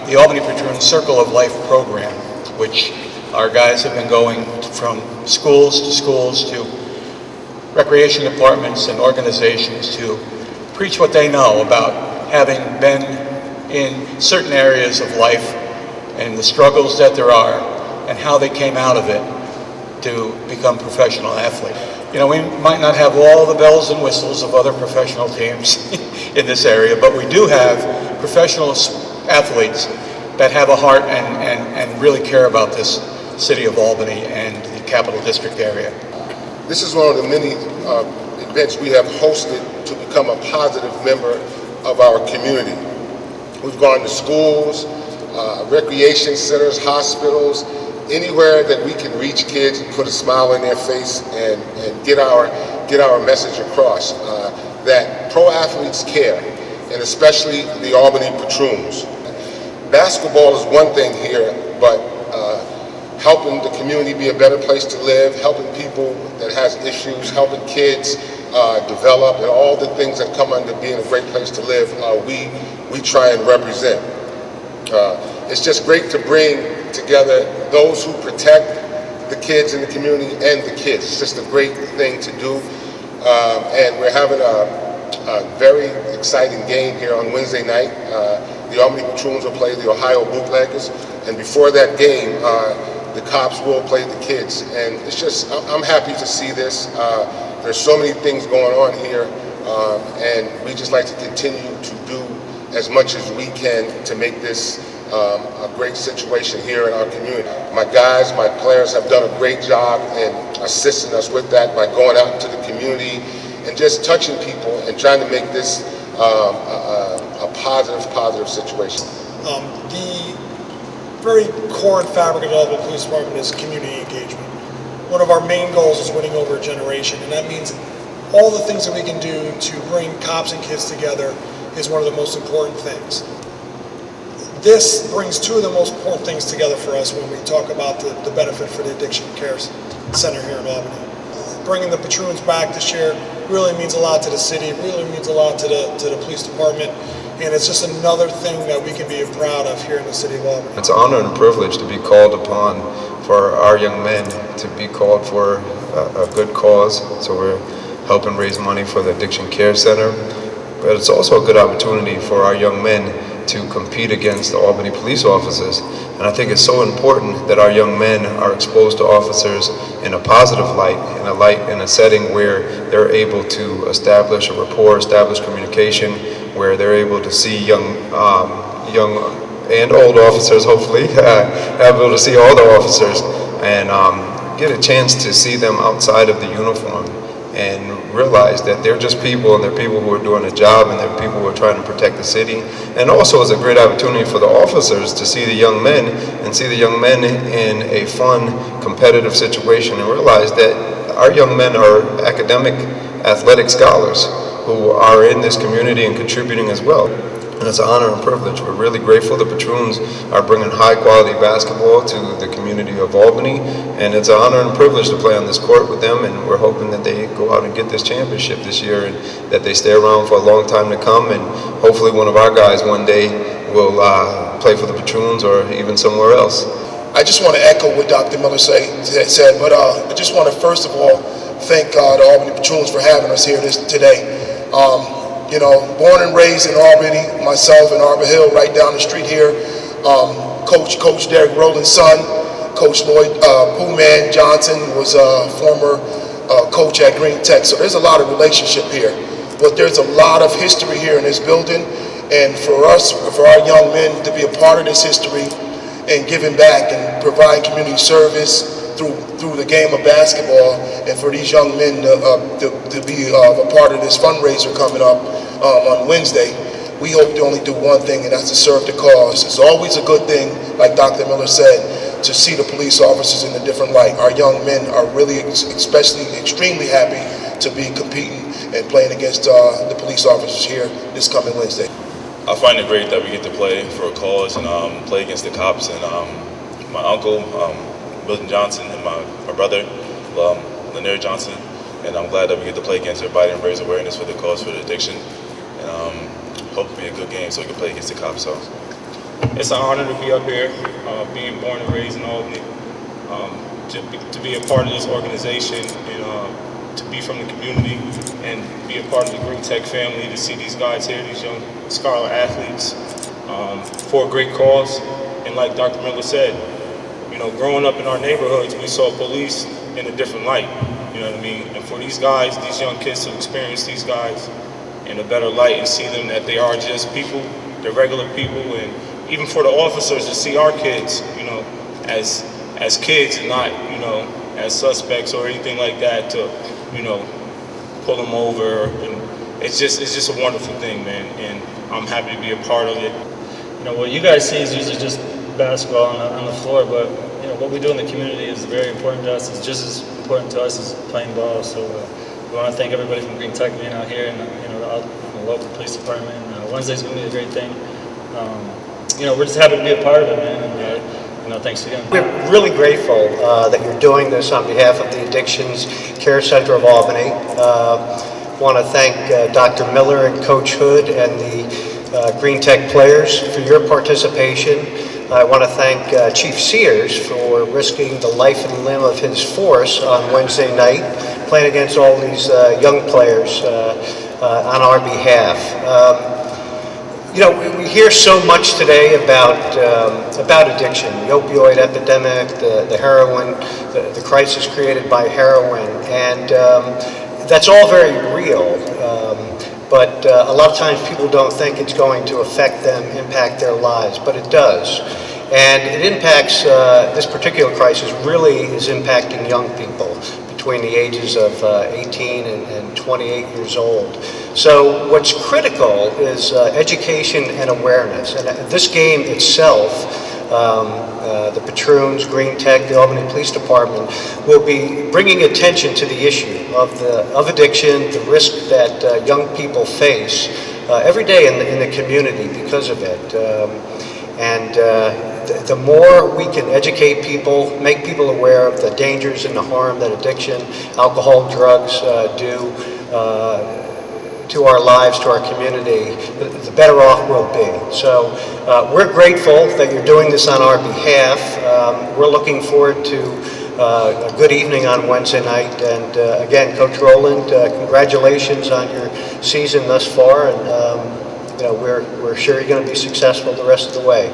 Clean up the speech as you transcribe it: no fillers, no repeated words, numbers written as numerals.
the Albany Patroons Circle of Life program, which our guys have been going from schools to recreation departments and organizations to preach what they know about having been in certain areas of life and the struggles that there are and how they came out of it to become professional athletes. You know, we might not have all the bells and whistles of other professional teams in this area, but we do have professional athletes that have a heart and really care about this city of Albany and the Capital District area. This is one of the many events we have hosted to become a positive member of our community. We've gone to schools, recreation centers, hospitals, anywhere that we can reach kids and put a smile on their face and get our message across that pro athletes care, and especially the Albany Patroons. Basketball is one thing here, but helping the community be a better place to live, helping people that has issues, helping kids develop, and all the things that come under being a great place to live, we try and represent. It's just great to bring together those who protect the kids in the community and the kids. It's just a great thing to do. And we're having a very exciting game here on Wednesday night. The Albany Patroons will play the Ohio Bootleggers, and before that game, the Cops will play the kids. And it's just, I'm happy to see this. There's so many things going on here, and we just like to continue to do as much as we can to make this a great situation here in our community. My guys, my players have done a great job in assisting us with that by going out into the community and just touching people and trying to make this a positive situation. The very core and fabric of the Albany Police Department is community engagement. One of our main goals is winning over a generation, and that means all the things that we can do to bring cops and kids together is one of the most important things. This brings two of the most important things together for us when we talk about the benefit for the Addiction Care Center here in Albany. Bringing the Patroons back this year really means a lot to the city, really means a lot to the police department, and it's just another thing that we can be proud of here in the city of Albany. It's an honor and a privilege to be called upon for our young men to be called for a good cause. So we're helping raise money for the Addiction Care Center, but it's also a good opportunity for our young men to compete against the Albany police officers. And I think it's so important that our young men are exposed to officers in a positive light, in a setting where they're able to establish a rapport, establish communication, where they're able to see young and old officers, hopefully, able to see all the officers and get a chance to see them outside of the uniform and realize that they're just people, and they're people who are doing a job, and they're people who are trying to protect the city. And also it's a great opportunity for the officers to see the young men in a fun, competitive situation and realize that our young men are academic, athletic scholars who are in this community and contributing as well. And it's an honor and privilege. We're really grateful the Patroons are bringing high quality basketball to the community of Albany, and it's an honor and privilege to play on this court with them, and we're hoping that they go out and get this championship this year and that they stay around for a long time to come, and hopefully one of our guys one day will play for the Patroons or even somewhere else. I just want to echo what Dr. Miller said, but I just want to first of all thank the Albany Patroons for having us here today. You know, born and raised in Albany, myself in Arbor Hill, right down the street here. Coach Derek Rowland's son, Coach Lloyd Pooh-Man Johnson was a former coach at Green Tech. So there's a lot of relationship here. But there's a lot of history here in this building. And for us, for our young men to be a part of this history and giving back and providing community service through the game of basketball, and for these young men to be a part of this fundraiser coming up on Wednesday, we hope to only do one thing, and that's to serve the cause. It's always a good thing, like Dr. Miller said, to see the police officers in a different light. Our young men are really, especially extremely happy to be competing and playing against the police officers here this coming Wednesday. I find it great that we get to play for a cause and play against the cops. And my uncle, Milton Johnson, and my brother, Lanier Johnson, and I'm glad that we get to play against everybody and raise awareness for the cause for the addiction. And hope to be a good game so we can play against the cops. So. It's an honor to be up here, being born and raised in Albany, to be a part of this organization and to be from the community and be a part of the Green Tech family, to see these guys here, these young scholar athletes, for a great cause. And like Dr. Miller said, growing up in our neighborhoods, we saw police in a different light, you know what I mean? And for these guys, these young kids to experience these guys in a better light and see them that they are just people, they're regular people, and even for the officers to see our kids, as kids and not, as suspects or anything like that, to, pull them over. And it's just a wonderful thing, man, and I'm happy to be a part of it. What you guys see is usually just basketball on the floor, but what we do in the community is very important to us. It's just as important to us as playing ball. So we want to thank everybody from Green Tech being out here, and the local police department. Wednesday's going to be a great thing. We're just happy to be a part of it, man. And thanks again. We're really grateful that you're doing this on behalf of the Addictions Care Center of Albany. Want to thank Dr. Miller and Coach Hood and the Green Tech players for your participation. I want to thank Chief Sears for risking the life and limb of his force on Wednesday night, playing against all these young players on our behalf. We hear so much today about addiction, the opioid epidemic, the heroin, the crisis created by heroin, and that's all very real. But a lot of times people don't think it's going to affect them, impact their lives, but it does. And it impacts, this particular crisis really is impacting young people between the ages of 18 and 28 years old. So what's critical is education and awareness. And this game itself, the Patroons, Green Tech, the Albany Police Department will be bringing attention to the issue of addiction, the risk that young people face every day in the community because of it. The more we can educate people, make people aware of the dangers and the harm that addiction, alcohol, drugs do to our lives, to our community, the better off we'll be. So we're grateful that you're doing this on our behalf. We're looking forward to a good evening on Wednesday night. And again, Coach Rowland, congratulations on your season thus far. And we're sure you're going to be successful the rest of the way.